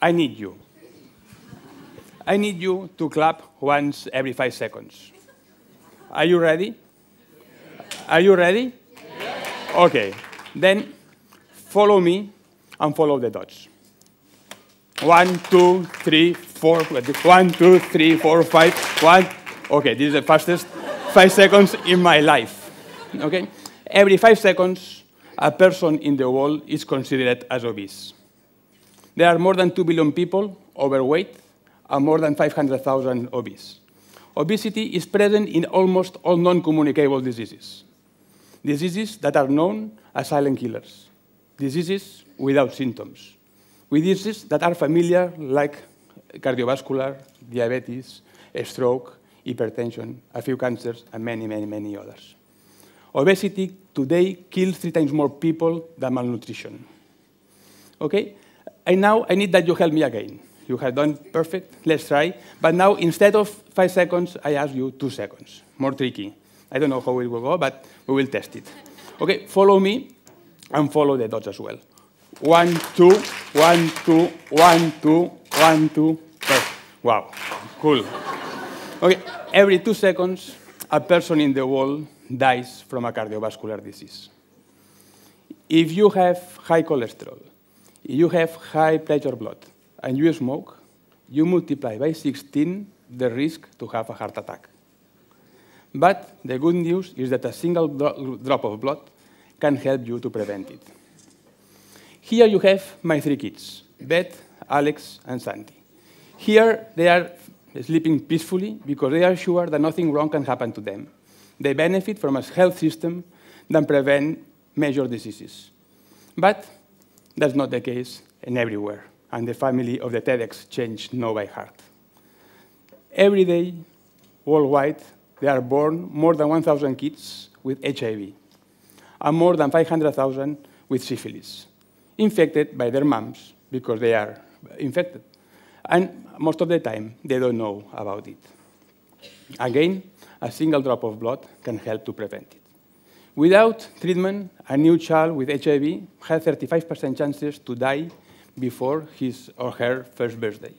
I need you. I need you to clap once every 5 seconds. Are you ready? Are you ready? Okay. Then follow me and follow the dots. 1, 2, 3, 4. 1, 2, 3, 4, 5. 1. Okay, this is the fastest 5 seconds in my life. Okay? Every 5 seconds, a person in the world is considered as obese. There are more than 2 billion people overweight and more than 500,000 obese. Obesity is present in almost all non-communicable diseases. Diseases that are known as silent killers. Diseases without symptoms. With diseases that are familiar, like cardiovascular, diabetes, stroke, hypertension, a few cancers, and many, many, many others. Obesity today kills 3 times more people than malnutrition. Okay? And now I need that you help me again. You have done perfect. Let's try. But now, instead of 5 seconds, I ask you 2 seconds. More tricky. I don't know how it will go, but we will test it. Okay, follow me and follow the dots as well. 1, 2, 1, 2, 1, 2, 1, 2. Wow, cool. Okay, every 2 seconds, a person in the world dies from a cardiovascular disease. If you have high cholesterol, if you have high pressure blood, and you smoke, you multiply by 16 the risk to have a heart attack. But the good news is that a single drop of blood can help you to prevent it. Here you have my 3 kids, Beth, Alex, and Santi. Here they are sleeping peacefully because they are sure that nothing wrong can happen to them. They benefit from a health system that prevents major diseases. But that's not the case in everywhere, and the family of the TEDx changed know by heart. Every day, worldwide, there are born more than 1,000 kids with HIV, and more than 500,000 with syphilis, infected by their moms because they are infected. And most of the time, they don't know about it. Again, a single drop of blood can help to prevent it. Without treatment, a new child with HIV has 35% chances to die before his or her first birthday.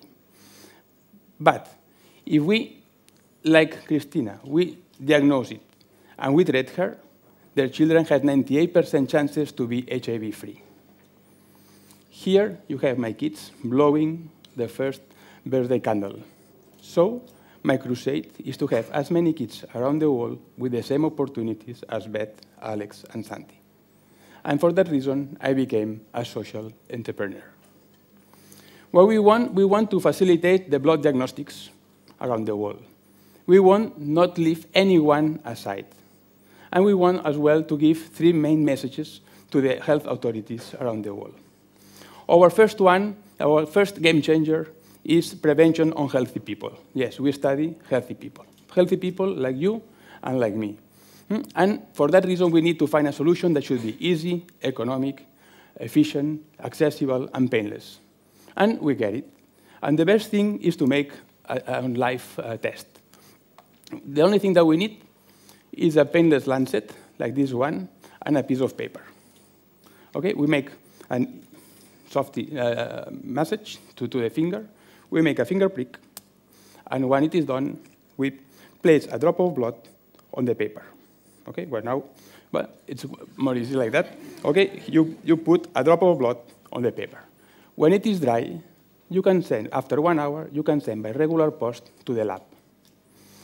But if we, like Christina, we diagnose it and we treat her, their children have 98% chances to be HIV-free. Here you have my kids blowing the first birthday candle. So my crusade is to have as many kids around the world with the same opportunities as Beth, Alex, and Santi. And for that reason, I became a social entrepreneur. What we want to facilitate the blood diagnostics around the world. We want not leave anyone aside. And we want as well to give 3 main messages to the health authorities around the world. Our first game changer is prevention on healthy people. Yes, we study healthy people. Healthy people like you and like me. And for that reason, we need to find a solution that should be easy, economic, efficient, accessible, and painless. And we get it. And the best thing is to make a live test. The only thing that we need is a painless lancet, like this one, and a piece of paper. Okay, we make a soft massage to the finger. We make a finger prick, and when it is done, we place a drop of blood on the paper. Okay, well now, but it's more easy like that. Okay, you put a drop of blood on the paper. When it is dry, you can send, after 1 hour, you can send by regular post to the lab.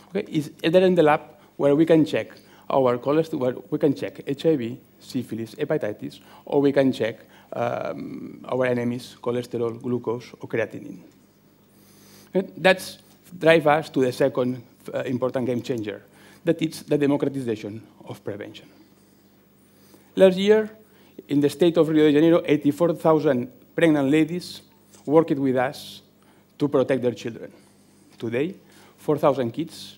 Okay, it's either in the lab where we can check our cholesterol, where we can check HIV, syphilis, hepatitis, or we can check our enemies, cholesterol, glucose, or creatinine. That drives us to the second important game changer, that is the democratization of prevention. Last year, in the state of Rio de Janeiro, 84,000 pregnant ladies worked with us to protect their children. Today, 4,000 kids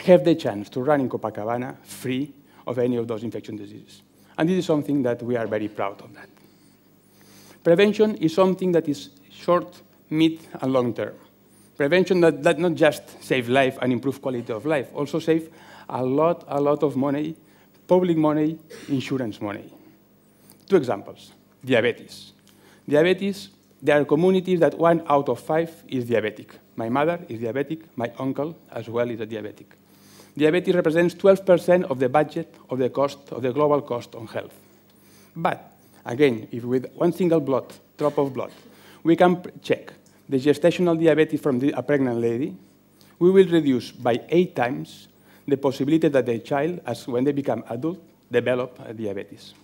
have the chance to run in Copacabana free of any of those infectious diseases. And this is something that we are very proud of that. Prevention is something that is short, mid, and long term. Prevention that not just save life and improve quality of life, also save a lot of money, public money, insurance money. 2 examples. Diabetes. Diabetes there are communities that 1 out of 5 is diabetic. My mother is diabetic. My uncle as well is a diabetic. Diabetes represents 12% of the budget of the cost of the global cost on health. But again, if with one single drop of blood, we can check the gestational diabetes from a pregnant lady, we will reduce by 8 times the possibility that the child, as when they become adult, develop diabetes.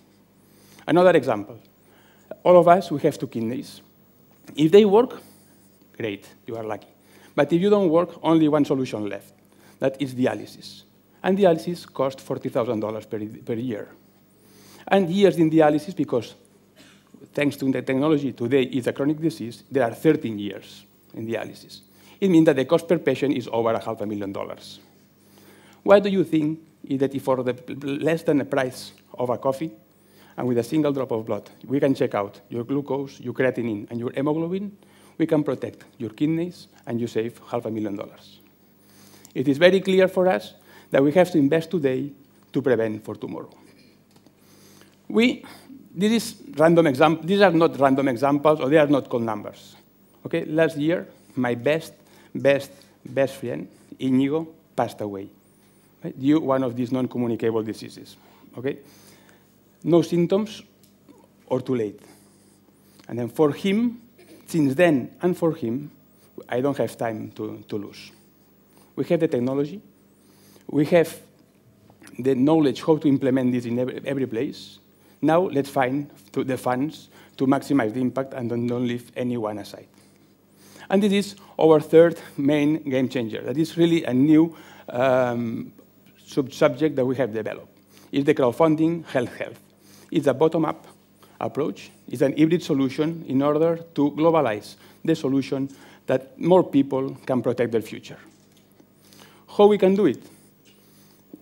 Another example. All of us, we have 2 kidneys. If they work, great, you are lucky. But if you don't work, only one solution left. That is dialysis. And dialysis costs $40,000 per year. And years in dialysis, because thanks to the technology today, it's a chronic disease, there are 13 years in dialysis. It means that the cost per patient is over $500,000. Why do you think that if for the less than the price of a coffee, and with a single drop of blood, we can check out your glucose, your creatinine, and your hemoglobin, we can protect your kidneys, and you save $500,000. It is very clear for us that we have to invest today to prevent for tomorrow. These are not random examples, or they are not cold numbers. Okay? Last year, my best friend, Inigo, passed away due to one of these non-communicable diseases. Okay? No symptoms or too late. And then for him, since then and for him, I don't have time to lose. We have the technology. We have the knowledge how to implement this in every place. Now let's find the funds to maximize the impact and don't leave anyone aside. And this is our third main game changer. That is really a new subject that we have developed. It's the crowdfunding health. It's a bottom-up approach. It's an hybrid solution in order to globalize the solution that more people can protect their future. How we can do it?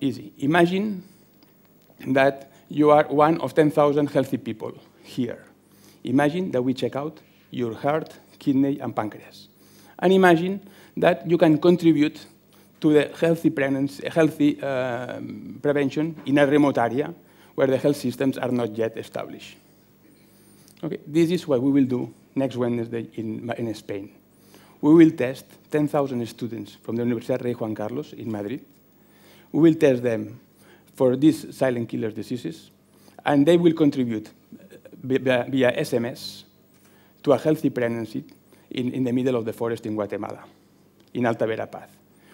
Easy. Imagine that you are one of 10,000 healthy people here. Imagine that we check out your heart, kidney, and pancreas. And imagine that you can contribute to the healthy prevention in a remote area where the health systems are not yet established. Okay, this is what we will do next Wednesday in Spain. We will test 10,000 students from the Universidad Rey Juan Carlos in Madrid. We will test them for these silent killer diseases, and they will contribute via SMS to a healthy pregnancy in the middle of the forest in Guatemala, in Alta Verapaz,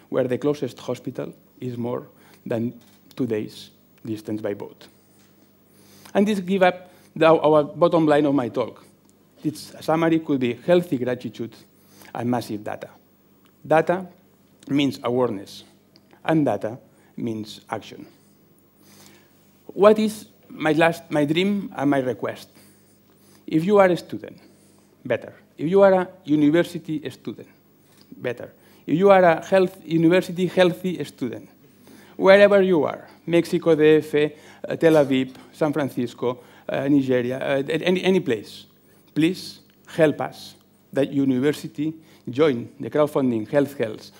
where the closest hospital is more than 2 days distance by boat. And this gives up our bottom line of my talk. Its summary could be healthy gratitude and massive data. Data means awareness, and data means action. What is my dream and my request? If you are a student, better. If you are a university student, better. If you are a university healthy student, wherever you are, Mexico, DF, Tel Aviv, San Francisco, Nigeria, any place, please help us that university join the crowdfunding health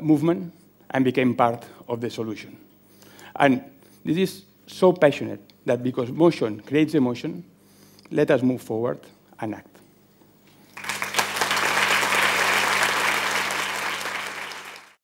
movement and became part of the solution. And this is so passionate that because motion creates emotion, let us move forward and act.